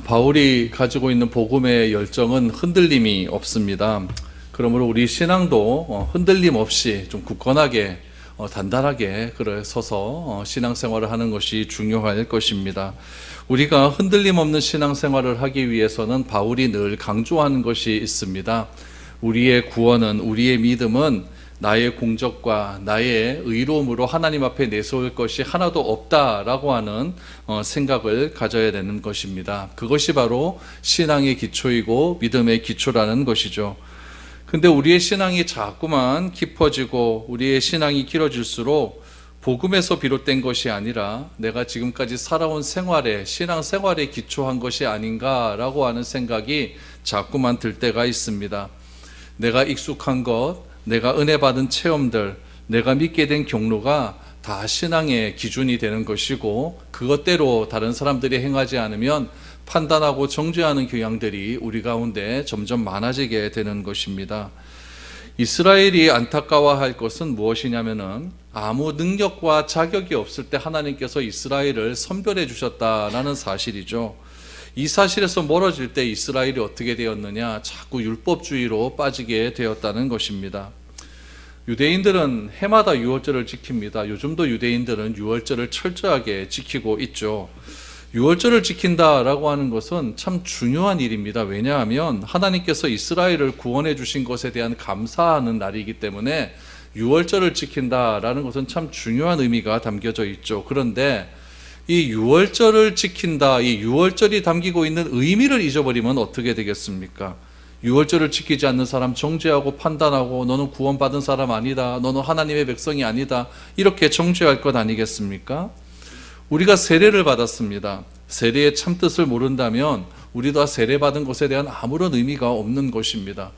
바울이 가지고 있는 복음의 열정은 흔들림이 없습니다. 그러므로 우리 신앙도 흔들림 없이 좀 굳건하게 단단하게 서서 신앙생활을 하는 것이 중요할 것입니다. 우리가 흔들림 없는 신앙생활을 하기 위해서는 바울이 늘 강조하는 것이 있습니다. 우리의 구원은, 우리의 믿음은 나의 공적과 나의 의로움으로 하나님 앞에 내세울 것이 하나도 없다라고 하는 생각을 가져야 되는 것입니다. 그것이 바로 신앙의 기초이고 믿음의 기초라는 것이죠. 근데 우리의 신앙이 자꾸만 깊어지고 우리의 신앙이 길어질수록 복음에서 비롯된 것이 아니라 내가 지금까지 살아온 생활에, 신앙생활에 기초한 것이 아닌가라고 하는 생각이 자꾸만 들 때가 있습니다. 내가 익숙한 것, 내가 은혜 받은 체험들, 내가 믿게 된 경로가 다 신앙의 기준이 되는 것이고, 그것대로 다른 사람들이 행하지 않으면 판단하고 정죄하는 경향들이 우리 가운데 점점 많아지게 되는 것입니다. 이스라엘이 안타까워할 것은 무엇이냐면은 아무 능력과 자격이 없을 때 하나님께서 이스라엘을 선별해 주셨다라는 사실이죠. 이 사실에서 멀어질 때 이스라엘이 어떻게 되었느냐? 자꾸 율법주의로 빠지게 되었다는 것입니다. 유대인들은 해마다 유월절을 지킵니다. 요즘도 유대인들은 유월절을 철저하게 지키고 있죠. 유월절을 지킨다라고 하는 것은 참 중요한 일입니다. 왜냐하면 하나님께서 이스라엘을 구원해 주신 것에 대한 감사하는 날이기 때문에 유월절을 지킨다라는 것은 참 중요한 의미가 담겨져 있죠. 그런데 이 유월절을 지킨다, 이 유월절이 담기고 있는 의미를 잊어버리면 어떻게 되겠습니까? 유월절을 지키지 않는 사람 정죄하고 판단하고 너는 구원받은 사람 아니다, 너는 하나님의 백성이 아니다, 이렇게 정죄할 것 아니겠습니까? 우리가 세례를 받았습니다. 세례의 참뜻을 모른다면 우리도 세례받은 것에 대한 아무런 의미가 없는 것입니다.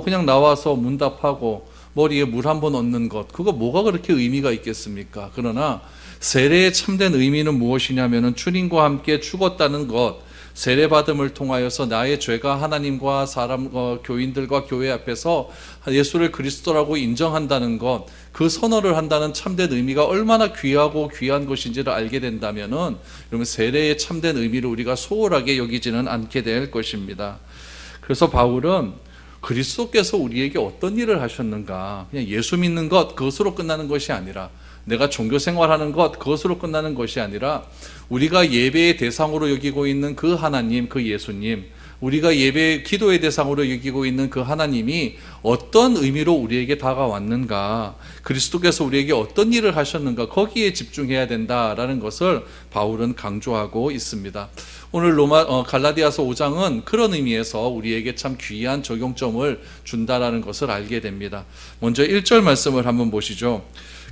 그냥 나와서 문답하고 머리에 물 한 번 얹는 것, 그거 뭐가 그렇게 의미가 있겠습니까? 그러나 세례의 참된 의미는 무엇이냐면은 주님과 함께 죽었다는 것, 세례받음을 통하여서 나의 죄가 하나님과 교인들과 교회 앞에서 예수를 그리스도라고 인정한다는 것, 그 선언을 한다는 참된 의미가 얼마나 귀하고 귀한 것인지를 알게 된다면은 그러면 세례의 참된 의미를 우리가 소홀하게 여기지는 않게 될 것입니다. 그래서 바울은 그리스도께서 우리에게 어떤 일을 하셨는가, 그냥 예수 믿는 것, 그것으로 끝나는 것이 아니라, 내가 종교 생활하는 것, 그것으로 끝나는 것이 아니라 우리가 예배의 대상으로 여기고 있는 그 하나님, 그 예수님, 우리가 예배 기도의 대상으로 여기고 있는 그 하나님이 어떤 의미로 우리에게 다가왔는가, 그리스도께서 우리에게 어떤 일을 하셨는가, 거기에 집중해야 된다라는 것을 바울은 강조하고 있습니다. 오늘 갈라디아서 5장은 그런 의미에서 우리에게 참 귀한 적용점을 준다라는 것을 알게 됩니다. 먼저 1절 말씀을 한번 보시죠.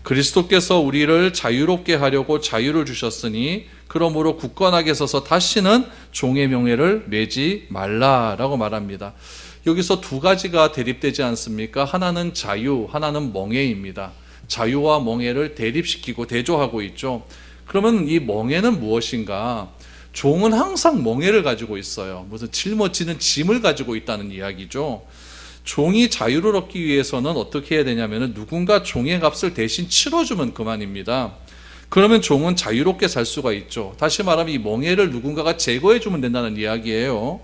그리스도께서 우리를 자유롭게 하려고 자유를 주셨으니 그러므로 굳건하게 서서 다시는 종의 명예를 매지 말라라고 말합니다. 여기서 두 가지가 대립되지 않습니까? 하나는 자유, 하나는 멍에입니다. 자유와 멍에를 대립시키고 대조하고 있죠. 그러면 이 멍에는 무엇인가? 종은 항상 멍에를 가지고 있어요. 무슨 짊어지는 짐을 가지고 있다는 이야기죠. 종이 자유를 얻기 위해서는 어떻게 해야 되냐면 누군가 종의 값을 대신 치러주면 그만입니다. 그러면 종은 자유롭게 살 수가 있죠. 다시 말하면 이 멍에를 누군가가 제거해주면 된다는 이야기예요.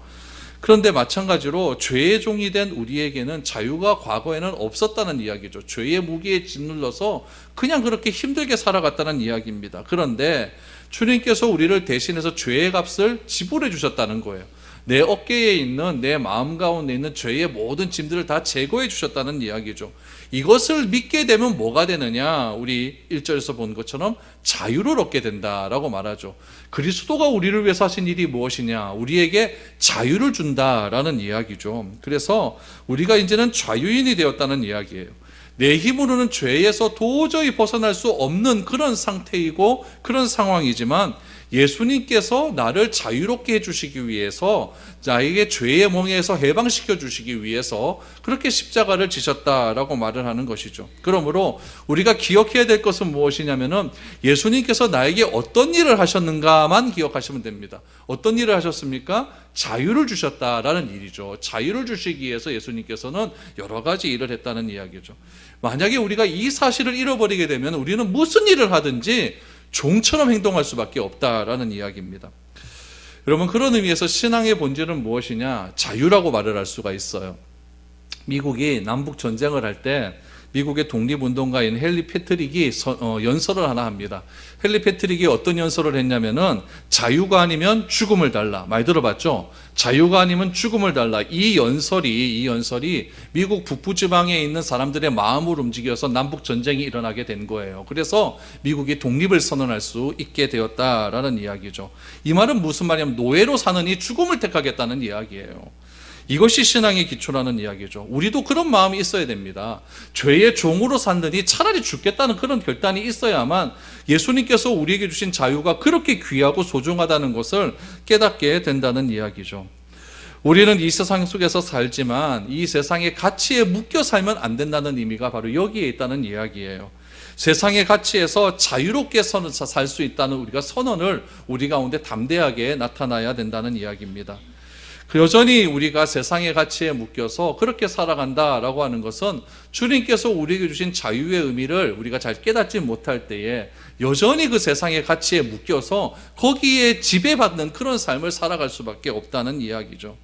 그런데 마찬가지로 죄의 종이 된 우리에게는 자유가 과거에는 없었다는 이야기죠. 죄의 무게에 짓눌러서 그냥 그렇게 힘들게 살아갔다는 이야기입니다. 그런데 주님께서 우리를 대신해서 죄의 값을 지불해 주셨다는 거예요. 내 어깨에 있는, 내 마음 가운데 있는 죄의 모든 짐들을 다 제거해 주셨다는 이야기죠. 이것을 믿게 되면 뭐가 되느냐? 우리 1절에서 본 것처럼 자유를 얻게 된다라고 말하죠. 그리스도가 우리를 위해서 하신 일이 무엇이냐? 우리에게 자유를 준다라는 이야기죠. 그래서 우리가 이제는 자유인이 되었다는 이야기예요. 내 힘으로는 죄에서 도저히 벗어날 수 없는 그런 상태이고 그런 상황이지만 예수님께서 나를 자유롭게 해주시기 위해서, 나에게 죄의 멍에에서 해방시켜 주시기 위해서 그렇게 십자가를 지셨다라고 말을 하는 것이죠. 그러므로 우리가 기억해야 될 것은 무엇이냐면은 예수님께서 나에게 어떤 일을 하셨는가만 기억하시면 됩니다. 어떤 일을 하셨습니까? 자유를 주셨다라는 일이죠. 자유를 주시기 위해서 예수님께서는 여러 가지 일을 했다는 이야기죠. 만약에 우리가 이 사실을 잃어버리게 되면 우리는 무슨 일을 하든지 종처럼 행동할 수밖에 없다라는 이야기입니다. 여러분, 그런 의미에서 신앙의 본질은 무엇이냐? 자유라고 말을 할 수가 있어요. 미국이 남북 전쟁을 할 때 미국의 독립운동가인 헨리 패트릭이 연설을 하나 합니다. 헨리 패트릭이 어떤 연설을 했냐면은 자유가 아니면 죽음을 달라. 많이 들어봤죠? 자유가 아니면 죽음을 달라. 이 연설이 미국 북부지방에 있는 사람들의 마음을 움직여서 남북 전쟁이 일어나게 된 거예요. 그래서 미국이 독립을 선언할 수 있게 되었다라는 이야기죠. 이 말은 무슨 말이냐면 노예로 사느니 죽음을 택하겠다는 이야기예요. 이것이 신앙의 기초라는 이야기죠. 우리도 그런 마음이 있어야 됩니다. 죄의 종으로 살느니 차라리 죽겠다는 그런 결단이 있어야만 예수님께서 우리에게 주신 자유가 그렇게 귀하고 소중하다는 것을 깨닫게 된다는 이야기죠. 우리는 이 세상 속에서 살지만 이 세상의 가치에 묶여 살면 안 된다는 의미가 바로 여기에 있다는 이야기예요. 세상의 가치에서 자유롭게 살 수 있다는 우리가 선언을 우리 가운데 담대하게 나타나야 된다는 이야기입니다. 여전히 우리가 세상의 가치에 묶여서 그렇게 살아간다라고 하는 것은 주님께서 우리에게 주신 자유의 의미를 우리가 잘 깨닫지 못할 때에 여전히 그 세상의 가치에 묶여서 거기에 지배받는 그런 삶을 살아갈 수밖에 없다는 이야기죠.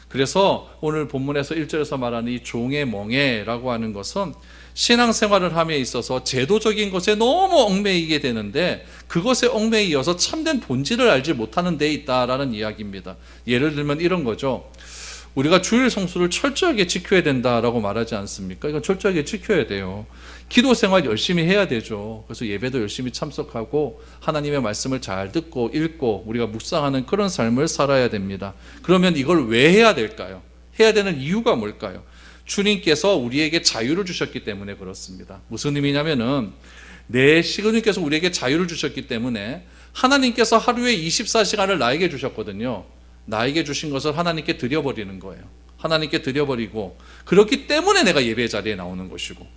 그래서 오늘 본문에서 1절에서 말하는 이 종의 멍에라고 하는 것은 신앙생활을 함에 있어서 제도적인 것에 너무 얽매이게 되는데 그것에 얽매이어서 참된 본질을 알지 못하는 데 있다라는 이야기입니다. 예를 들면 이런 거죠. 우리가 주일 성수를 철저하게 지켜야 된다라고 말하지 않습니까? 이건 철저하게 지켜야 돼요. 기도 생활 열심히 해야 되죠. 그래서 예배도 열심히 참석하고 하나님의 말씀을 잘 듣고 읽고 우리가 묵상하는 그런 삶을 살아야 됩니다. 그러면 이걸 왜 해야 될까요? 해야 되는 이유가 뭘까요? 주님께서 우리에게 자유를 주셨기 때문에 그렇습니다. 무슨 의미냐면은 주님께서 우리에게 자유를 주셨기 때문에 하나님께서 하루에 24시간을 나에게 주셨거든요. 나에게 주신 것을 하나님께 드려버리는 거예요. 하나님께 드려버리고 그렇기 때문에 내가 예배 자리에 나오는 것이고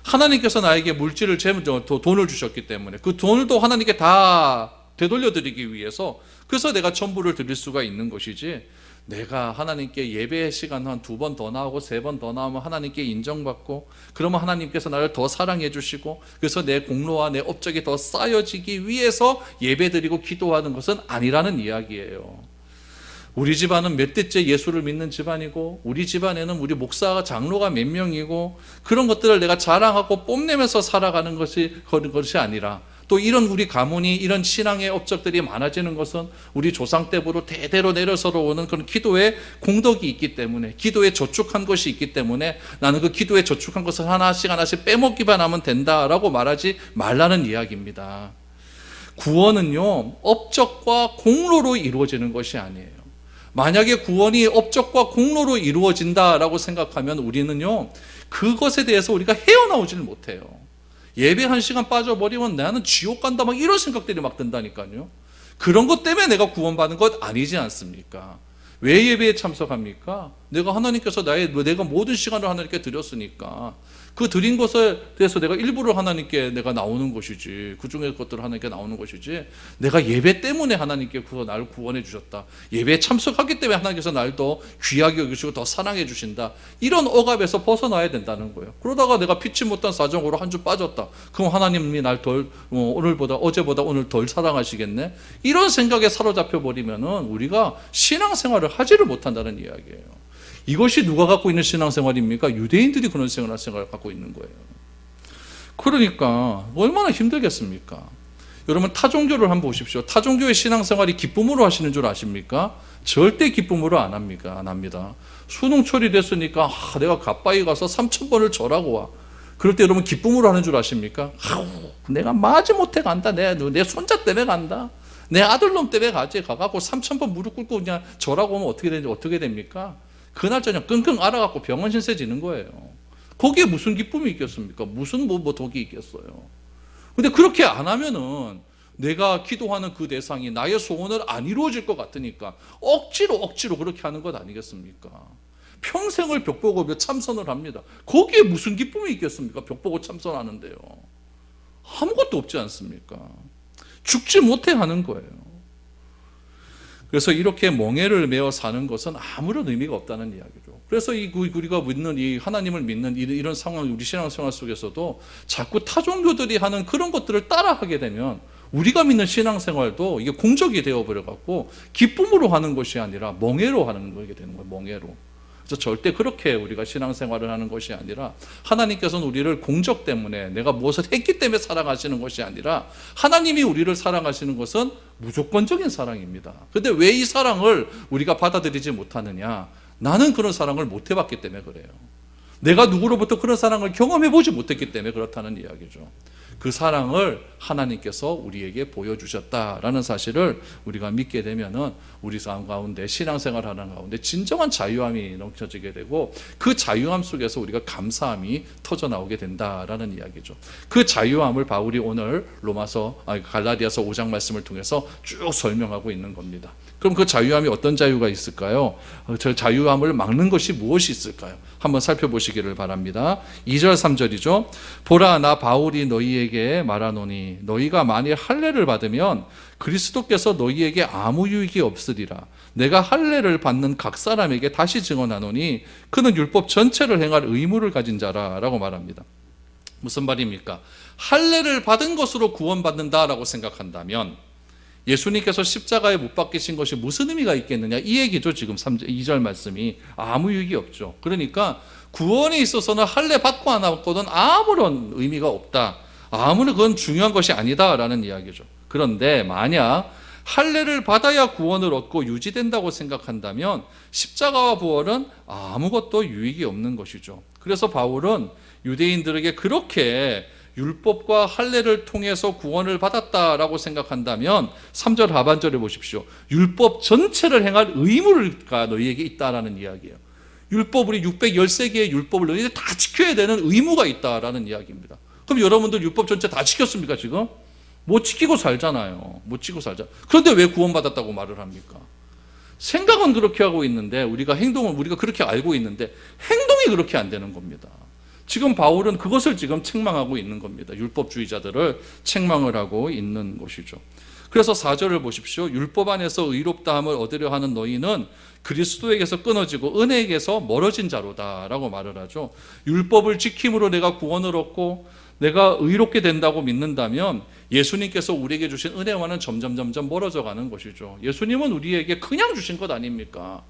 하나님께서 나에게 물질을 돈을 주셨기 때문에 그 돈을 또 하나님께 다 되돌려드리기 위해서 그래서 내가 전부를 드릴 수가 있는 것이지 내가 하나님께 예배 시간 한 2번 더 나오고 3번 더 나오면 하나님께 인정받고 그러면 하나님께서 나를 더 사랑해 주시고 그래서 내 공로와 내 업적이 더 쌓여지기 위해서 예배 드리고 기도하는 것은 아니라는 이야기예요. 우리 집안은 몇 대째 예수를 믿는 집안이고 우리 집안에는 우리 목사가 장로가 몇 명이고 그런 것들을 내가 자랑하고 뽐내면서 살아가는 것이 아니라 또 이런 우리 가문이 이런 신앙의 업적들이 많아지는 것은 우리 조상 때부터 대대로 내려서 오는 그런 기도의 공덕이 있기 때문에 기도에 저축한 것이 있기 때문에 나는 그 기도에 저축한 것을 하나씩 빼먹기만 하면 된다라고 말하지 말라는 이야기입니다. 구원은요 업적과 공로로 이루어지는 것이 아니에요. 만약에 구원이 업적과 공로로 이루어진다라고 생각하면 우리는요 그것에 대해서 우리가 헤어나오지를 못해요. 예배 1시간 빠져버리면 나는 지옥 간다 막 이런 생각들이 막 든다니까요. 그런 것 때문에 내가 구원받은 것 아니지 않습니까? 왜 예배에 참석합니까? 내가 하나님께서 내가 모든 시간을 하나님께 드렸으니까 그 드린 것에 대해서 내가 일부를 하나님께 내가 나오는 것이지 그 중의 것들을 하나님께 나오는 것이지 내가 예배 때문에 하나님께 나를 구원해 주셨다. 예배에 참석하기 때문에 하나님께서 나를 더 귀하게 여기시고 더 사랑해 주신다. 이런 억압에서 벗어나야 된다는 거예요. 그러다가 내가 피치 못한 사정으로 한 주 빠졌다. 그럼 하나님이 날 어제보다 오늘 덜 사랑하시겠네? 이런 생각에 사로잡혀 버리면은 우리가 신앙생활을 하지를 못한다는 이야기예요. 이것이 누가 갖고 있는 신앙생활입니까? 유대인들이 그런 신앙생활을 갖고 있는 거예요. 그러니까 얼마나 힘들겠습니까? 여러분 타종교를 한번 보십시오. 타종교의 신앙생활이 기쁨으로 하시는 줄 아십니까? 절대 기쁨으로 안 합니다. 수능철이 됐으니까 내가 가빠이 가서 3,000번을 절하고 와. 그럴 때 여러분 기쁨으로 하는 줄 아십니까? 내가 마지못해 간다. 내 손자 때문에 간다. 내 아들놈 때문에 가갖고 3,000번 무릎 꿇고 그냥 절하고 오면 어떻게 됩니까? 그날 저녁 끙끙 앓아갖고 병원 신세 지는 거예요. 거기에 무슨 기쁨이 있겠습니까? 무슨 덕이 있겠어요. 근데 그렇게 안 하면은 내가 기도하는 그 대상이 나의 소원을 안 이루어질 것 같으니까 억지로 그렇게 하는 것 아니겠습니까? 평생을 벽 보고 참선을 합니다. 거기에 무슨 기쁨이 있겠습니까? 벽 보고 참선하는데요. 아무것도 없지 않습니까? 죽지 못해 하는 거예요. 그래서 이렇게 멍에를 메어 사는 것은 아무런 의미가 없다는 이야기죠. 그래서 우리가 믿는 하나님을 믿는 이런 상황, 우리 신앙생활 속에서도 자꾸 타종교들이 하는 그런 것들을 따라하게 되면 우리가 믿는 신앙생활도 이게 공적이 되어버려갖고 기쁨으로 하는 것이 아니라 멍해로 하는 거게 되는 거예요. 멍해로. 그래서 절대 그렇게 우리가 신앙생활을 하는 것이 아니라 하나님께서는 우리를 공적 때문에 내가 무엇을 했기 때문에 사랑하시는 것이 아니라 하나님이 우리를 사랑하시는 것은 무조건적인 사랑입니다. 그런데 왜 이 사랑을 우리가 받아들이지 못하느냐? 나는 그런 사랑을 못 해봤기 때문에 그래요. 내가 누구로부터 그런 사랑을 경험해보지 못했기 때문에 그렇다는 이야기죠. 그 사랑을 하나님께서 우리에게 보여주셨다라는 사실을 우리가 믿게 되면은 우리 삶 가운데 신앙생활하는 가운데 진정한 자유함이 넘쳐지게 되고 그 자유함 속에서 우리가 감사함이 터져나오게 된다라는 이야기죠. 그 자유함을 바울이 오늘 갈라디아서 5장 말씀을 통해서 쭉 설명하고 있는 겁니다. 그럼 그 자유함이 어떤 자유가 있을까요? 저 자유함을 막는 것이 무엇이 있을까요? 한번 살펴보시기를 바랍니다. 2절 3절이죠. 보라, 나 바울이 너희에게 말하노니 너희가 만일 할례를 받으면 그리스도께서 너희에게 아무 유익이 없으리라. 내가 할례를 받는 각 사람에게 다시 증언하노니 그는 율법 전체를 행할 의무를 가진 자라라고 말합니다. 무슨 말입니까? 할례를 받은 것으로 구원받는다라고 생각한다면 예수님께서 십자가에 못 박히신 것이 무슨 의미가 있겠느냐, 이 얘기죠. 지금 2절 말씀이 아무 유익이 없죠. 그러니까 구원에 있어서는 할례 받고 안 받고는 아무런 의미가 없다, 아무런 그건 중요한 것이 아니다라는 이야기죠. 그런데 만약 할례를 받아야 구원을 얻고 유지된다고 생각한다면 십자가와 부활은 아무것도 유익이 없는 것이죠. 그래서 바울은 유대인들에게 그렇게 율법과 할례를 통해서 구원을 받았다라고 생각한다면 3절 하반절에 보십시오. 율법 전체를 행할 의무가 너희에게 있다라는 이야기예요. 율법, 우리 613개의 율법을 너희들 다 지켜야 되는 의무가 있다라는 이야기입니다. 그럼 여러분들 율법 전체 다 지켰습니까 지금? 못 지키고 살잖아요. 못 지키고 살자. 그런데 왜 구원받았다고 말을 합니까? 생각은 그렇게 하고 있는데 행동은 우리가 그렇게 알고 있는데 행동이 그렇게 안 되는 겁니다. 지금 바울은 그것을 지금 책망하고 있는 겁니다. 율법주의자들을 책망을 하고 있는 것이죠. 그래서 4절을 보십시오. 율법 안에서 의롭다함을 얻으려 하는 너희는 그리스도에게서 끊어지고 은혜에게서 멀어진 자로다라고 말을 하죠. 율법을 지킴으로 내가 구원을 얻고 내가 의롭게 된다고 믿는다면 예수님께서 우리에게 주신 은혜와는 점점 멀어져 가는 것이죠. 예수님은 우리에게 그냥 주신 것 아닙니까?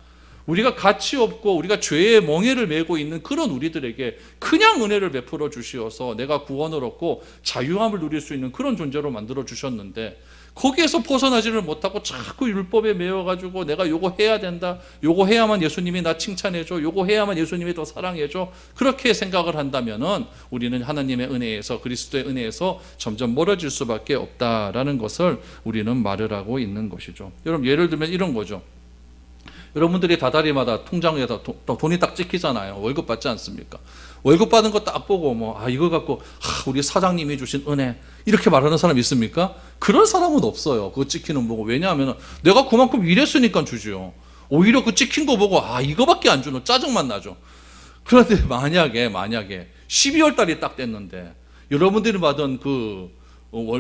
우리가 가치 없고 우리가 죄의 멍에를 메고 있는 그런 우리들에게 그냥 은혜를 베풀어 주시어서 내가 구원을 얻고 자유함을 누릴 수 있는 그런 존재로 만들어 주셨는데 거기에서 벗어나지를 못하고 자꾸 율법에 매여가지고 내가 요거 해야 된다, 요거 해야만 예수님이 나 칭찬해줘, 요거 해야만 예수님이 더 사랑해줘, 그렇게 생각을 한다면은 우리는 하나님의 은혜에서, 그리스도의 은혜에서 점점 멀어질 수밖에 없다라는 것을 우리는 말을 하고 있는 것이죠. 여러분, 예를 들면 이런 거죠. 여러분들이 다달이마다 통장에다 돈이 딱 찍히잖아요. 월급 받지 않습니까? 월급 받은 거 딱 보고 이거 갖고 우리 사장님이 주신 은혜 이렇게 말하는 사람 있습니까? 그런 사람은 없어요. 그거 찍히는 보고. 왜냐하면 내가 그만큼 일했으니까 주죠. 오히려 그 찍힌 거 보고 이거밖에 안 주는 짜증만 나죠. 그런데 만약에 12월 달이 딱 됐는데 여러분들이 받은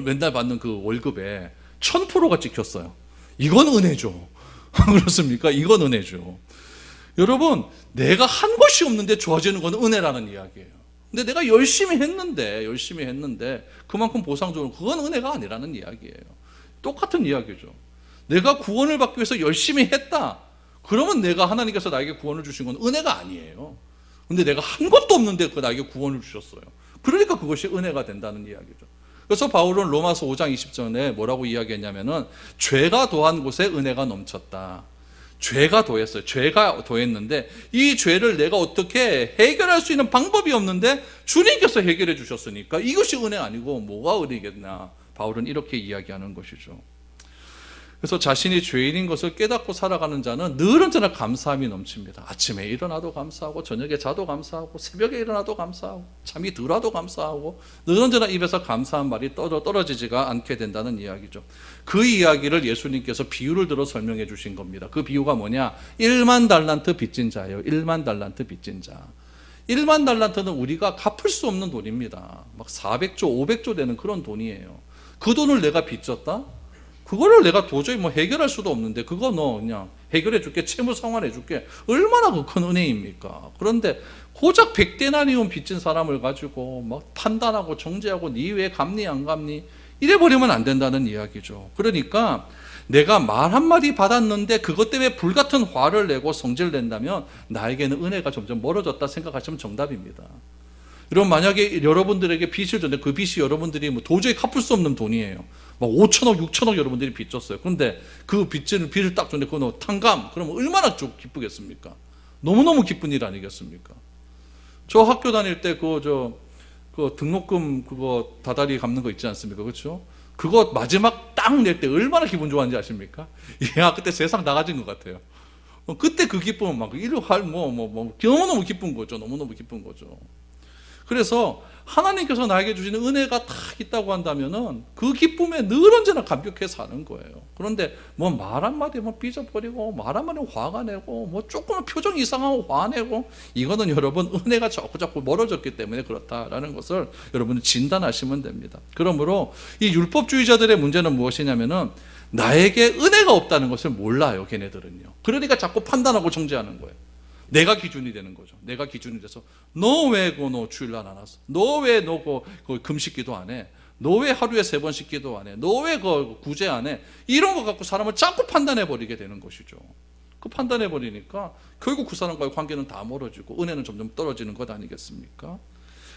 맨날 받는 그 월급에 1000%가 찍혔어요. 이건 은혜죠. 그렇습니까? 이건 은혜죠. 여러분, 내가 한 것이 없는데 좋아지는 건 은혜라는 이야기예요. 근데 내가 열심히 했는데 그만큼 보상 주는, 그건 은혜가 아니라는 이야기예요. 똑같은 이야기죠. 내가 구원을 받기 위해서 열심히 했다, 그러면 하나님께서 나에게 구원을 주신 건 은혜가 아니에요. 근데 내가 한 것도 없는데 나에게 구원을 주셨어요. 그러니까 그것이 은혜가 된다는 이야기죠. 그래서 바울은 로마서 5장 20절에 뭐라고 이야기했냐면은 죄가 더한 곳에 은혜가 넘쳤다. 죄가 더했어요. 죄가 더했는데 이 죄를 내가 어떻게 해결할 수 있는 방법이 없는데 주님께서 해결해 주셨으니까 이것이 은혜 아니고 뭐가 은혜겠나. 바울은 이렇게 이야기하는 것이죠. 그래서 자신이 죄인인 것을 깨닫고 살아가는 자는 늘 언제나 감사함이 넘칩니다. 아침에 일어나도 감사하고 저녁에 자도 감사하고 새벽에 일어나도 감사하고 잠이 들어도 감사하고 늘 언제나 입에서 감사한 말이 떨어지지가 않게 된다는 이야기죠. 그 이야기를 예수님께서 비유를 들어 설명해 주신 겁니다. 그 비유가 뭐냐? 1만 달란트 빚진 자예요. 1만 달란트 빚진 자. 1만 달란트는 우리가 갚을 수 없는 돈입니다. 막 400조, 500조 되는 그런 돈이에요. 그 돈을 내가 빚졌다? 그거를 내가 도저히 해결할 수도 없는데 그거 너 그냥 해결해 줄게, 채무 상환해 줄게, 얼마나 그 큰 은혜입니까? 그런데 고작 100데나리온 빚진 사람을 가지고 막 판단하고 정죄하고 네 왜 갚니 안 갚니, 이래 버리면 안 된다는 이야기죠. 그러니까 내가 말 한마디 받았는데 그것 때문에 불같은 화를 내고 성질을 낸다면 나에게는 은혜가 점점 멀어졌다 생각하시면 정답입니다. 여러분, 만약에 여러분들에게 빚을 줬는데 그 빚이 여러분들이 뭐 도저히 갚을 수 없는 돈이에요. 막 5천억, 6천억 여러분들이 빚 줬어요. 그런데 그 빚을 딱 줬는데 그거 탕감, 그러면 얼마나 좀 기쁘겠습니까? 너무너무 기쁜 일 아니겠습니까? 저 학교 다닐 때 그 등록금 그거 다달이 갚는 거 있지 않습니까? 그렇죠? 그거 마지막 딱 낼 때 얼마나 기분 좋았는지 아십니까? 야, 그때 세상 나가진 것 같아요. 그때 그 기쁨은 막 너무너무 기쁜 거죠. 너무너무 기쁜 거죠. 그래서 하나님께서 나에게 주시는 은혜가 딱 있다고 한다면은 그 기쁨에 늘 언제나 감격해 사는 거예요. 그런데 뭐 말 한마디 삐져버리고 말 한마디 화가 내고 뭐 조금 표정 이상하고 화내고, 이거는 여러분 은혜가 자꾸 멀어졌기 때문에 그렇다라는 것을 여러분은 진단하시면 됩니다. 그러므로 이 율법주의자들의 문제는 무엇이냐면은 나에게 은혜가 없다는 것을 몰라요, 걔네들은요. 그러니까 자꾸 판단하고 정죄하는 거예요. 내가 기준이 되는 거죠. 내가 기준이 돼서 너 왜 너 주일날 안 왔어? 너 왜 너 금식 기도 안 해? 너 왜 하루에 3번씩 기도 안 해? 너 왜 구제 안 해? 이런 거 갖고 사람을 자꾸 판단해 버리게 되는 것이죠. 그 판단해 버리니까 결국 그 사람과의 관계는 다 멀어지고 은혜는 점점 떨어지는 것 아니겠습니까?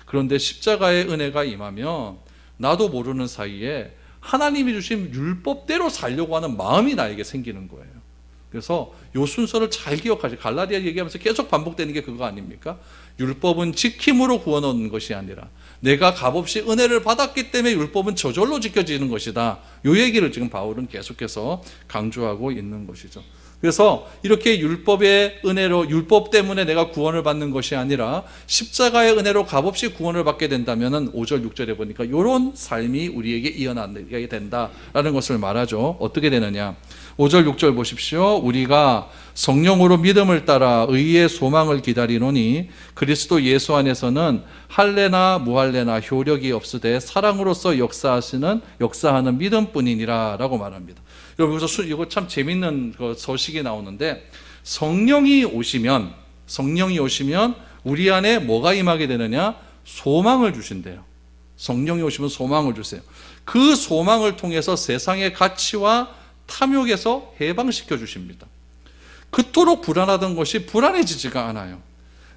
그런데 십자가의 은혜가 임하면 나도 모르는 사이에 하나님이 주신 율법대로 살려고 하는 마음이 나에게 생기는 거예요. 그래서 이 순서를 잘 기억하시고, 갈라디아 얘기하면서 계속 반복되는 게 그거 아닙니까? 율법은 지킴으로 구원 얻는 것이 아니라 내가 값없이 은혜를 받았기 때문에 율법은 저절로 지켜지는 것이다. 이 얘기를 지금 바울은 계속해서 강조하고 있는 것이죠. 그래서 이렇게 율법의 은혜로, 율법 때문에 내가 구원을 받는 것이 아니라 십자가의 은혜로 값없이 구원을 받게 된다면 5절 6절에 보니까 이런 삶이 우리에게 이어나게 된다라는 것을 말하죠. 어떻게 되느냐? 5절 6절 보십시오. 우리가 성령으로 믿음을 따라 의의 소망을 기다리노니 그리스도 예수 안에서는 할례나 무할례나 효력이 없으되 사랑으로서 역사하는 믿음뿐이니라 라고 말합니다. 여러분, 그래서 이거 참 재밌는 소식이 나오는데, 성령이 오시면 우리 안에 뭐가 임하게 되느냐? 소망을 주신대요. 성령이 오시면 소망을 주세요. 그 소망을 통해서 세상의 가치와 탐욕에서 해방시켜 주십니다. 그토록 불안하던 것이 불안해지지가 않아요.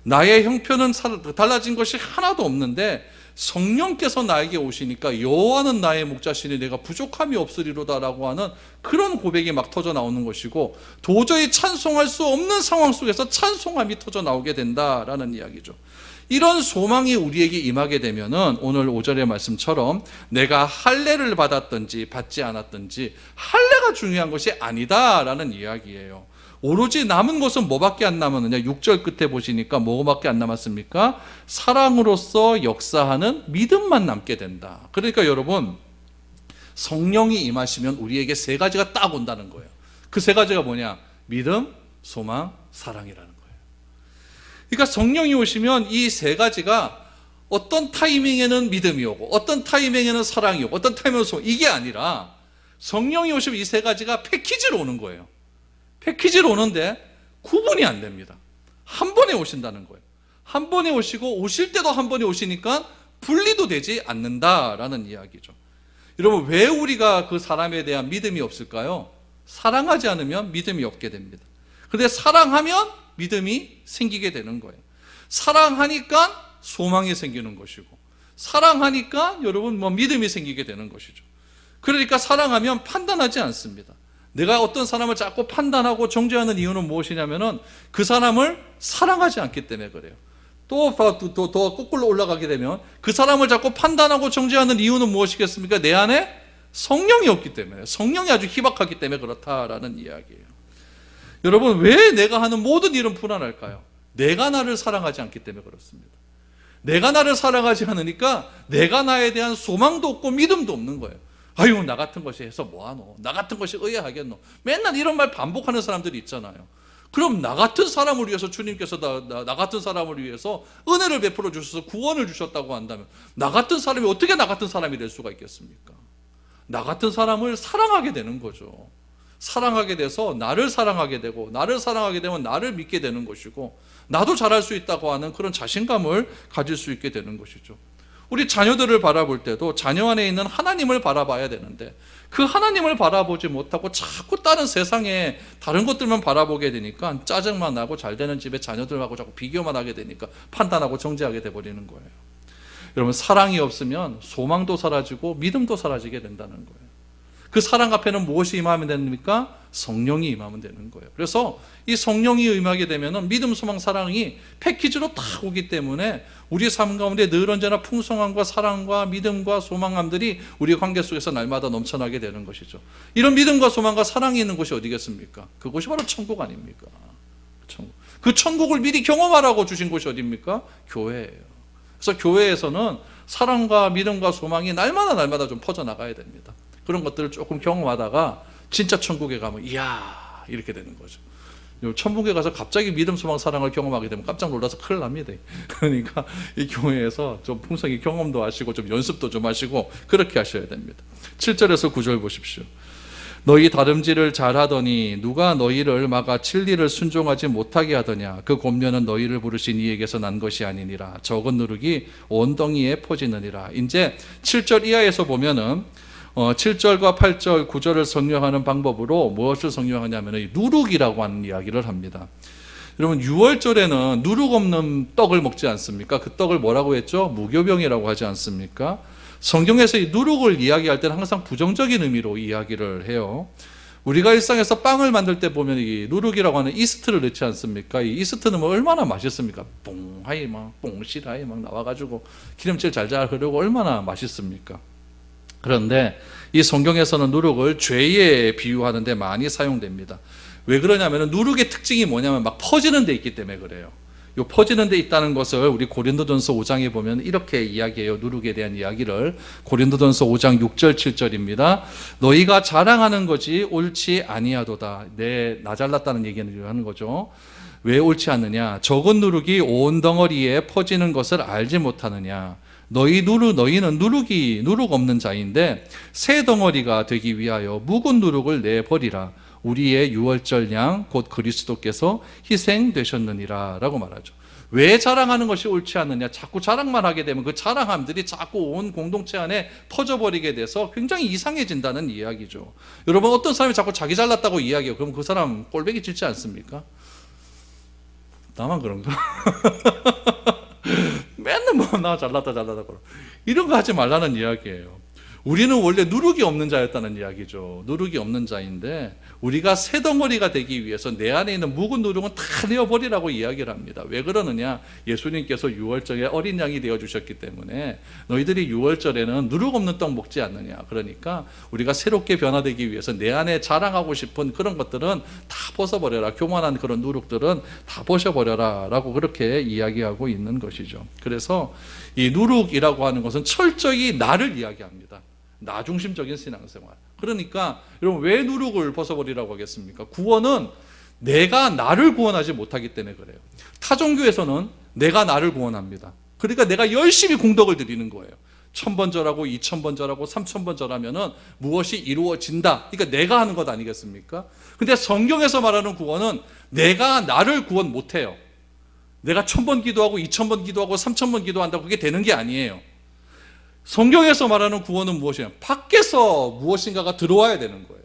나의 형편은 달라진 것이 하나도 없는데 성령께서 나에게 오시니까 여호와는 나의 목자시니 내가 부족함이 없으리로다라고 하는 그런 고백이 막 터져 나오는 것이고, 도저히 찬송할 수 없는 상황 속에서 찬송함이 터져 나오게 된다라는 이야기죠. 이런 소망이 우리에게 임하게 되면은 오늘 5절의 말씀처럼 내가 할례를 받았든지 받지 않았든지 할례가 중요한 것이 아니다라는 이야기예요. 오로지 남은 것은 뭐밖에 안 남았느냐? 6절 끝에 보시니까 뭐밖에 안 남았습니까? 사랑으로서 역사하는 믿음만 남게 된다. 그러니까 여러분, 성령이 임하시면 우리에게 3가지가 딱 온다는 거예요. 그 3가지가 뭐냐? 믿음, 소망, 사랑이라는 거예요. 그러니까 성령이 오시면 이 3가지가 어떤 타이밍에는 믿음이 오고 어떤 타이밍에는 사랑이 오고 어떤 타이밍에는 소망, 이게 아니라 성령이 오시면 이 3가지가 패키지로 오는 거예요. 패키지로 오는데 구분이 안 됩니다. 한 번에 오신다는 거예요. 한 번에 오시고 오실 때도 한 번에 오시니까 분리도 되지 않는다라는 이야기죠. 여러분, 왜 우리가 그 사람에 대한 믿음이 없을까요? 사랑하지 않으면 믿음이 없게 됩니다. 그런데 사랑하면 믿음이 생기게 되는 거예요. 사랑하니까 소망이 생기는 것이고, 사랑하니까 여러분 믿음이 생기게 되는 것이죠. 그러니까 사랑하면 판단하지 않습니다. 내가 어떤 사람을 자꾸 판단하고 정죄하는 이유는 무엇이냐면은 그 사람을 사랑하지 않기 때문에 그래요. 또 거꾸로 올라가게 되면 그 사람을 자꾸 판단하고 정죄하는 이유는 무엇이겠습니까? 내 안에 성령이 없기 때문에, 성령이 아주 희박하기 때문에 그렇다라는 이야기예요. 여러분, 왜 내가 하는 모든 일은 불안할까요? 내가 나를 사랑하지 않기 때문에 그렇습니다. 내가 나를 사랑하지 않으니까 내가 나에 대한 소망도 없고 믿음도 없는 거예요. 아유, 나 같은 것이 해서 뭐하노? 나 같은 것이 의아하겠노? 맨날 이런 말 반복하는 사람들이 있잖아요. 그럼 나 같은 사람을 위해서 주님께서 나 같은 사람을 위해서 은혜를 베풀어 주셔서 구원을 주셨다고 한다면 나 같은 사람이 어떻게 나 같은 사람이 될 수가 있겠습니까? 나 같은 사람을 사랑하게 되는 거죠. 사랑하게 돼서 나를 사랑하게 되고, 나를 사랑하게 되면 나를 믿게 되는 것이고, 나도 잘할 수 있다고 하는 그런 자신감을 가질 수 있게 되는 것이죠. 우리 자녀들을 바라볼 때도 자녀 안에 있는 하나님을 바라봐야 되는데 그 하나님을 바라보지 못하고 자꾸 다른 세상에 다른 것들만 바라보게 되니까 짜증만 나고 잘 되는 집에 자녀들하고 자꾸 비교만 하게 되니까 판단하고 정죄하게 돼버리는 거예요. 여러분, 사랑이 없으면 소망도 사라지고 믿음도 사라지게 된다는 거예요. 그 사랑 앞에는 무엇이 임하면 됩니까? 성령이 임하면 되는 거예요. 그래서 이 성령이 임하게 되면 믿음, 소망, 사랑이 패키지로 다 오기 때문에 우리 삶 가운데 늘 언제나 풍성함과 사랑과 믿음과 소망함들이 우리 관계 속에서 날마다 넘쳐나게 되는 것이죠. 이런 믿음과 소망과 사랑이 있는 곳이 어디겠습니까? 그곳이 바로 천국 아닙니까? 천국. 그 천국을 미리 경험하라고 주신 곳이 어디입니까? 교회예요. 그래서 교회에서는 사랑과 믿음과 소망이 날마다 좀 퍼져나가야 됩니다. 그런 것들을 조금 경험하다가 진짜 천국에 가면 이야 이렇게 되는 거죠. 천국에 가서 갑자기 믿음, 소망, 사랑을 경험하게 되면 깜짝 놀라서 큰일 납니다. 그러니까 이 교회에서 좀 풍성히 경험도 하시고 좀 연습도 좀 하시고 그렇게 하셔야 됩니다. 7절에서 9절 보십시오. 너희 다름질을 잘하더니 누가 너희를 막아 진리를 순종하지 못하게 하더냐. 그 곤면은 너희를 부르신 이에게서 난 것이 아니니라. 적은 누룩이 온 덩이에 퍼지느니라. 이제 7절 이하에서 보면은 7절과 8절, 9절을 성령하는 방법으로 무엇을 성령하냐면 누룩이라고 하는 이야기를 합니다. 여러분, 6월절에는 누룩 없는 떡을 먹지 않습니까? 그 떡을 뭐라고 했죠? 무교병이라고 하지 않습니까? 성경에서 이 누룩을 이야기할 때는 항상 부정적인 의미로 이야기를 해요. 우리가 일상에서 빵을 만들 때 보면 이 누룩이라고 하는 이스트를 넣지 않습니까? 이 이스트는 뭐 얼마나 맛있습니까? 뽕하이 막 뽕실하이 막 나와가지고 기름칠 잘잘 흐르고 얼마나 맛있습니까? 그런데 이 성경에서는 누룩을 죄에 비유하는 데 많이 사용됩니다. 왜 그러냐면 누룩의 특징이 뭐냐면 막 퍼지는 데 있기 때문에 그래요. 요 퍼지는 데 있다는 것을 우리 고린도전서 5장에 보면 이렇게 이야기해요. 누룩에 대한 이야기를. 고린도전서 5장 6절 7절입니다. 너희가 자랑하는 것이 옳지 아니하도다. 나 잘났다는 얘기를 하는 거죠. 왜 옳지 않느냐? 적은 누룩이 온 덩어리에 퍼지는 것을 알지 못하느냐? 너희는 누룩 없는 자인데 새 덩어리가 되기 위하여 묵은 누룩을 내버리라. 우리의 유월절 양 곧 그리스도께서 희생되셨느니라 라고 말하죠. 왜 자랑하는 것이 옳지 않느냐? 자꾸 자랑만 하게 되면 그 자랑함들이 자꾸 온 공동체 안에 퍼져버리게 돼서 굉장히 이상해진다는 이야기죠. 여러분, 어떤 사람이 자꾸 자기 잘났다고 이야기해요. 그럼 그 사람 꼴배기 싫지 않습니까? 나만 그런가? 맨날 뭐 나 잘났다 이런 거 하지 말라는 이야기예요. 우리는 원래 누룩이 없는 자였다는 이야기죠. 누룩이 없는 자인데 우리가 새 덩어리가 되기 위해서 내 안에 있는 묵은 누룩은 다 내어버리라고 이야기를 합니다. 왜 그러느냐? 예수님께서 유월절에 어린 양이 되어주셨기 때문에 너희들이 유월절에는 누룩 없는 떡 먹지 않느냐. 그러니까 우리가 새롭게 변화되기 위해서 내 안에 자랑하고 싶은 그런 것들은 다 벗어버려라. 교만한 그런 누룩들은 다 벗어버려라 라고 그렇게 이야기하고 있는 것이죠. 그래서 이 누룩이라고 하는 것은 철저히 나를 이야기합니다. 나 중심적인 신앙생활. 그러니까 여러분, 왜 누룩을 벗어버리라고 하겠습니까? 구원은 내가 나를 구원하지 못하기 때문에 그래요. 타종교에서는 내가 나를 구원합니다. 그러니까 내가 열심히 공덕을 드리는 거예요. 1000번 절하고 2000번 절하고 3000번 절하면은 무엇이 이루어진다. 그러니까 내가 하는 것 아니겠습니까? 근데 성경에서 말하는 구원은 내가 나를 구원 못해요. 내가 1000번 기도하고 2000번 기도하고 3000번 기도한다고 그게 되는 게 아니에요. 성경에서 말하는 구원은 무엇이냐? 밖에서 무엇인가가 들어와야 되는 거예요.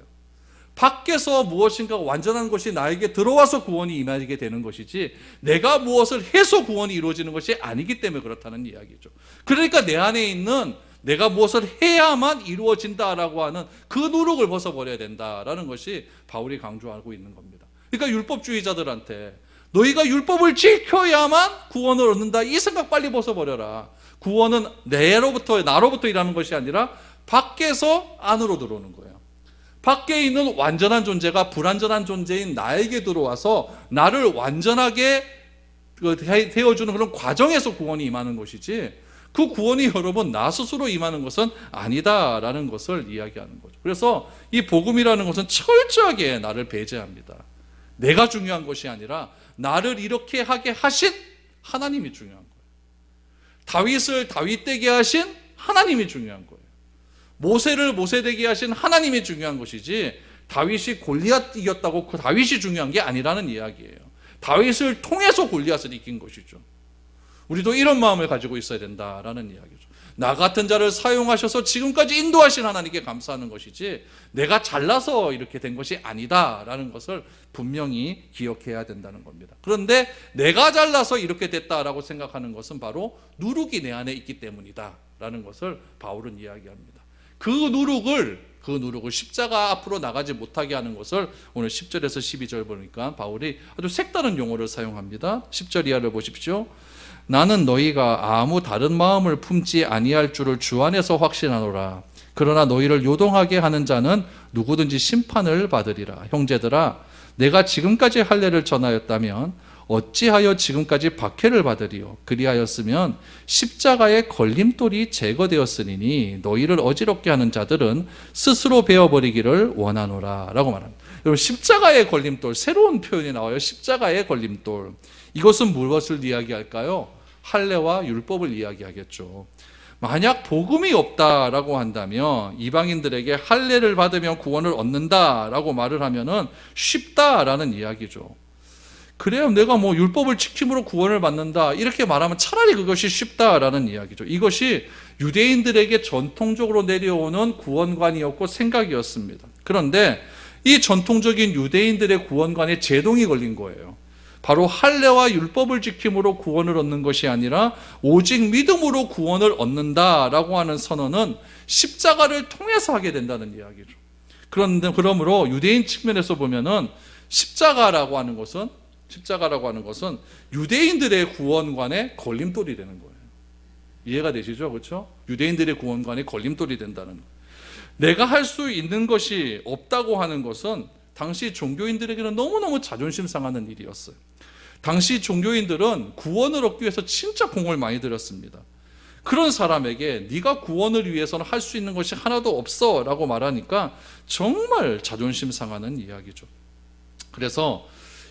밖에서 무엇인가가 완전한 것이 나에게 들어와서 구원이 임하게 되는 것이지 내가 무엇을 해서 구원이 이루어지는 것이 아니기 때문에 그렇다는 이야기죠. 그러니까 내 안에 있는 내가 무엇을 해야만 이루어진다라고 하는 그 누룩을 벗어버려야 된다라는 것이 바울이 강조하고 있는 겁니다. 그러니까 율법주의자들한테 너희가 율법을 지켜야만 구원을 얻는다, 이 생각 빨리 벗어버려라. 구원은 나로부터 일하는 것이 아니라 밖에서 안으로 들어오는 거예요. 밖에 있는 완전한 존재가 불완전한 존재인 나에게 들어와서 나를 완전하게 되어주는 그런 과정에서 구원이 임하는 것이지, 그 구원이 여러분 나 스스로 임하는 것은 아니다라는 것을 이야기하는 거죠. 그래서 이 복음이라는 것은 철저하게 나를 배제합니다. 내가 중요한 것이 아니라 나를 이렇게 하게 하신 하나님이 중요한 거예요. 다윗을 다윗 되게 하신 하나님이 중요한 거예요. 모세를 모세 되게 하신 하나님이 중요한 것이지 다윗이 골리앗 이겼다고 그 다윗이 중요한 게 아니라는 이야기예요. 다윗을 통해서 골리앗을 이긴 것이죠. 우리도 이런 마음을 가지고 있어야 된다라는 이야기죠. 나 같은 자를 사용하셔서 지금까지 인도하신 하나님께 감사하는 것이지 내가 잘나서 이렇게 된 것이 아니다라는 것을 분명히 기억해야 된다는 겁니다. 그런데 내가 잘나서 이렇게 됐다라고 생각하는 것은 바로 누룩이 내 안에 있기 때문이다라는 것을 바울은 이야기합니다. 그 누룩을 십자가 앞으로 나가지 못하게 하는 것을 오늘 10절에서 12절 보니까 바울이 아주 색다른 용어를 사용합니다. 10절 이하를 보십시오. 나는 너희가 아무 다른 마음을 품지 아니할 줄을 주 안에서 확신하노라. 그러나 너희를 요동하게 하는 자는 누구든지 심판을 받으리라. 형제들아, 내가 지금까지 할례를 전하였다면 어찌하여 지금까지 박해를 받으리요? 그리하였으면 십자가의 걸림돌이 제거되었으니 너희를 어지럽게 하는 자들은 스스로 베어버리기를 원하노라 라고 말합니다. 여러분, 십자가의 걸림돌, 새로운 표현이 나와요. 십자가의 걸림돌. 이것은 무엇을 이야기할까요? 할례와 율법을 이야기하겠죠. 만약 복음이 없다라고 한다면 이방인들에게 할례를 받으면 구원을 얻는다라고 말을 하면은 쉽다라는 이야기죠. 그래요, 내가 뭐 율법을 지킴으로 구원을 받는다 이렇게 말하면 차라리 그것이 쉽다라는 이야기죠. 이것이 유대인들에게 전통적으로 내려오는 구원관이었고 생각이었습니다. 그런데 이 전통적인 유대인들의 구원관에 제동이 걸린 거예요. 바로 할례와 율법을 지킴으로 구원을 얻는 것이 아니라 오직 믿음으로 구원을 얻는다라고 하는 선언은 십자가를 통해서 하게 된다는 이야기죠. 그러므로 유대인 측면에서 보면은 십자가라고 하는 것은 유대인들의 구원관의 걸림돌이 되는 거예요. 이해가 되시죠? 그렇죠? 유대인들의 구원관의 걸림돌이 된다는 거예요. 내가 할 수 있는 것이 없다고 하는 것은 당시 종교인들에게는 너무너무 자존심 상하는 일이었어요. 당시 종교인들은 구원을 얻기 위해서 진짜 공을 많이 들였습니다. 그런 사람에게 네가 구원을 위해서는 할 수 있는 것이 하나도 없어 라고 말하니까 정말 자존심 상하는 이야기죠. 그래서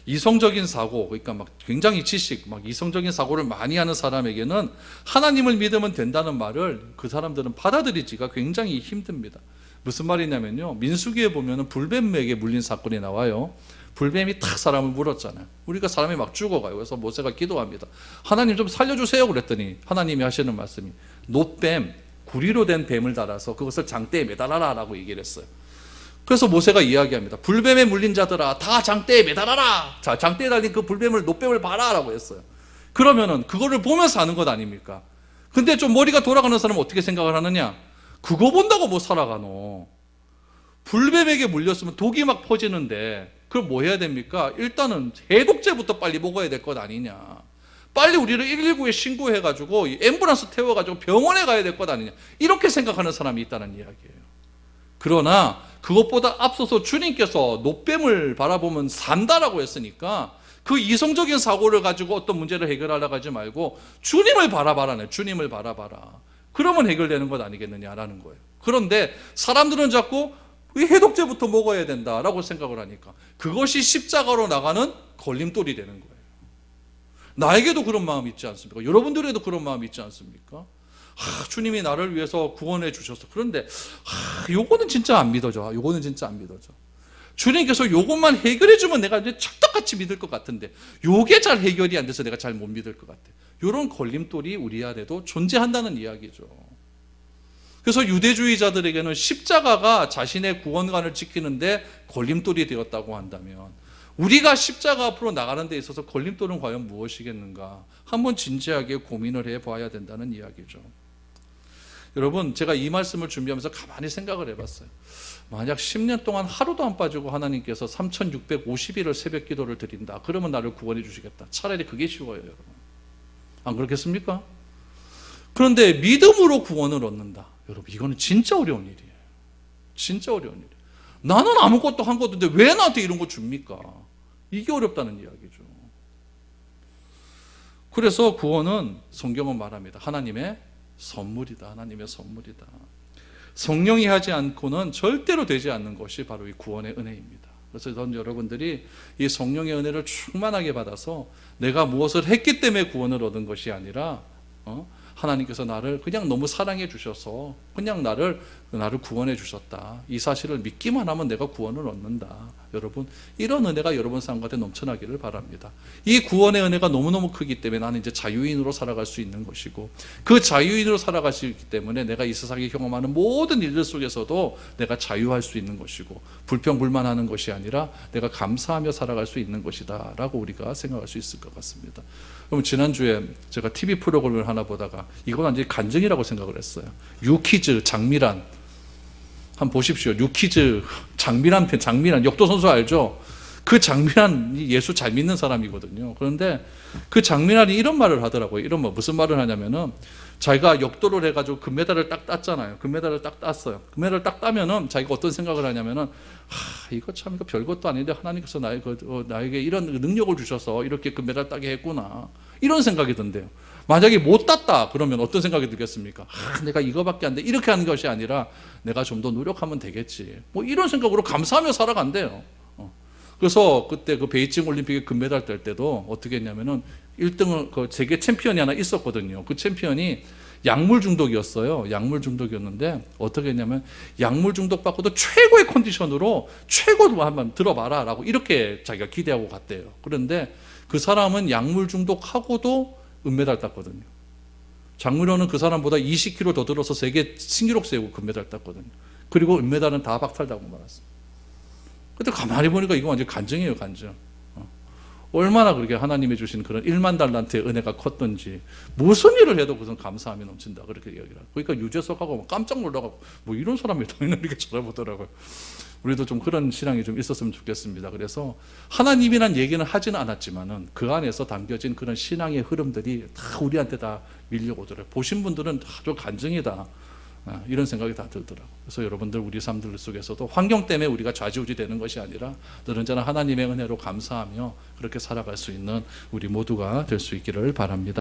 이성적인 사고, 그러니까 막 굉장히 지식, 막 이성적인 사고를 많이 하는 사람에게는 하나님을 믿으면 된다는 말을 그 사람들은 받아들이기가 굉장히 힘듭니다. 무슨 말이냐면요, 민수기에 보면은 불뱀에게 물린 사건이 나와요. 불뱀이 탁 사람을 물었잖아요. 우리가 사람이 막 죽어가요. 그래서 모세가 기도합니다. 하나님 좀 살려주세요 그랬더니 하나님이 하시는 말씀이 놋뱀, 구리로 된 뱀을 달아서 그것을 장대에 매달아라 라고 얘기를 했어요. 그래서 모세가 이야기합니다. 불뱀에 물린 자들아 다 장대에 매달아라. 자, 장대에 달린 그 불뱀을, 놋뱀을 봐라 라고 했어요. 그러면은 그거를 보면서 하는 것 아닙니까? 근데 좀 머리가 돌아가는 사람은 어떻게 생각을 하느냐? 그거 본다고 뭐 살아가노? 불뱀에게 물렸으면 독이 막 퍼지는데 그럼 뭐 해야 됩니까? 일단은 해독제부터 빨리 먹어야 될 것 아니냐. 빨리 우리를 119에 신고해가지고 앰뷸런스 태워가지고 병원에 가야 될 것 아니냐. 이렇게 생각하는 사람이 있다는 이야기예요. 그러나 그것보다 앞서서 주님께서 놋뱀을 바라보면 산다라고 했으니까 그 이성적인 사고를 가지고 어떤 문제를 해결하려고 하지 말고 주님을 바라봐라네. 주님을 바라봐라. 그러면 해결되는 것 아니겠느냐라는 거예요. 그런데 사람들은 자꾸 해독제부터 먹어야 된다라고 생각을 하니까 그것이 십자가로 나가는 걸림돌이 되는 거예요. 나에게도 그런 마음이 있지 않습니까? 여러분들에도 그런 마음이 있지 않습니까? 주님이 나를 위해서 구원해 주셨어. 그런데 요거는 진짜 안 믿어져. 요거는 진짜 안 믿어져. 주님께서 요것만 해결해 주면 내가 이제 찰떡같이 믿을 것 같은데 요게 잘 해결이 안 돼서 내가 잘 못 믿을 것 같아. 요런 걸림돌이 우리 안에도 존재한다는 이야기죠. 그래서 유대주의자들에게는 십자가가 자신의 구원관을 지키는데 걸림돌이 되었다고 한다면 우리가 십자가 앞으로 나가는 데 있어서 걸림돌은 과연 무엇이겠는가 한번 진지하게 고민을 해봐야 된다는 이야기죠. 여러분, 제가 이 말씀을 준비하면서 가만히 생각을 해봤어요. 만약 10년 동안 하루도 안 빠지고 하나님께서 3650일을 새벽 기도를 드린다. 그러면 나를 구원해 주시겠다. 차라리 그게 쉬워요, 여러분. 안 그렇겠습니까? 그런데 믿음으로 구원을 얻는다. 여러분, 이거는 진짜 어려운 일이에요. 진짜 어려운 일이에요. 나는 아무것도 한 것도 없는데 왜 나한테 이런 거 줍니까? 이게 어렵다는 이야기죠. 그래서 구원은 성경은 말합니다. 하나님의 선물이다. 하나님의 선물이다. 성령이 하지 않고는 절대로 되지 않는 것이 바로 이 구원의 은혜입니다. 그래서 전 여러분들이 이 성령의 은혜를 충만하게 받아서 내가 무엇을 했기 때문에 구원을 얻은 것이 아니라 하나님께서 나를 그냥 너무 사랑해 주셔서 그냥 나를 구원해 주셨다. 이 사실을 믿기만 하면 내가 구원을 얻는다. 여러분, 이런 은혜가 여러분 삶 가운데 넘쳐나기를 바랍니다. 이 구원의 은혜가 너무너무 크기 때문에 나는 이제 자유인으로 살아갈 수 있는 것이고, 그 자유인으로 살아갈 수 있기 때문에 내가 이 세상에 경험하는 모든 일들 속에서도 내가 자유할 수 있는 것이고, 불평불만하는 것이 아니라 내가 감사하며 살아갈 수 있는 것이다 라고 우리가 생각할 수 있을 것 같습니다. 그럼 지난주에 제가 TV 프로그램을 하나 보다가 이건 완전히 간증이라고 생각을 했어요. 유키즈 장미란, 한번 보십시오. 유키즈 장미란 편, 장미란 역도 선수 알죠? 그 장미란이 예수 잘 믿는 사람이거든요. 그런데 그 장미란이 이런 말을 하더라고요. 이런 말, 무슨 말을 하냐면은, 자기가 역도를 해가지고 금메달을 딱 땄잖아요. 금메달을 딱 땄어요. 금메달을 딱 따면은 자기가 어떤 생각을 하냐면은, 이거 참 이거 별것도 아닌데 하나님께서 나에게 이런 능력을 주셔서 이렇게 금메달 따게 했구나, 이런 생각이 든대요. 만약에 못 땄다 그러면 어떤 생각이 들겠습니까? 내가 이거밖에 안 돼, 이렇게 하는 것이 아니라 내가 좀 더 노력하면 되겠지, 뭐 이런 생각으로 감사하며 살아간대요. 그래서 그때 그 베이징 올림픽에 금메달 딸 때도 어떻게 했냐면은 1등을 그 세계 챔피언이 하나 있었거든요. 그 챔피언이 약물 중독이었어요. 약물 중독이었는데 어떻게 했냐면, 약물 중독 받고도 최고의 컨디션으로 최고도 한번 들어봐라 라고 이렇게 자기가 기대하고 갔대요. 그런데 그 사람은 약물 중독하고도 은메달 땄거든요. 장문호는 그 사람보다 20kg 더 들어서 세계 신기록 세우고 금메달 땄거든요. 그리고 은메달은 다 박탈당하고 말았습니다. 근데 가만히 보니까 이거 완전 간증이에요, 간증. 얼마나 그렇게 하나님이 주신 그런 1만 달란트의 은혜가 컸던지, 무슨 일을 해도 그것은 감사함이 넘친다, 그렇게 이야기를 하고. 그러니까 유재석하고 깜짝 놀라고, 뭐 이런 사람이 당연히 이렇게 쳐다보더라고요. 우리도 좀 그런 신앙이 좀 있었으면 좋겠습니다. 그래서 하나님이란 얘기는 하지는 않았지만은 그 안에서 담겨진 그런 신앙의 흐름들이 다 우리한테 다 밀려오더라고요. 보신 분들은 아주 간증이다, 이런 생각이 다 들더라고요. 그래서 여러분들, 우리 삶들 속에서도 환경 때문에 우리가 좌지우지 되는 것이 아니라 늘 언제나 하나님의 은혜로 감사하며 그렇게 살아갈 수 있는 우리 모두가 될 수 있기를 바랍니다.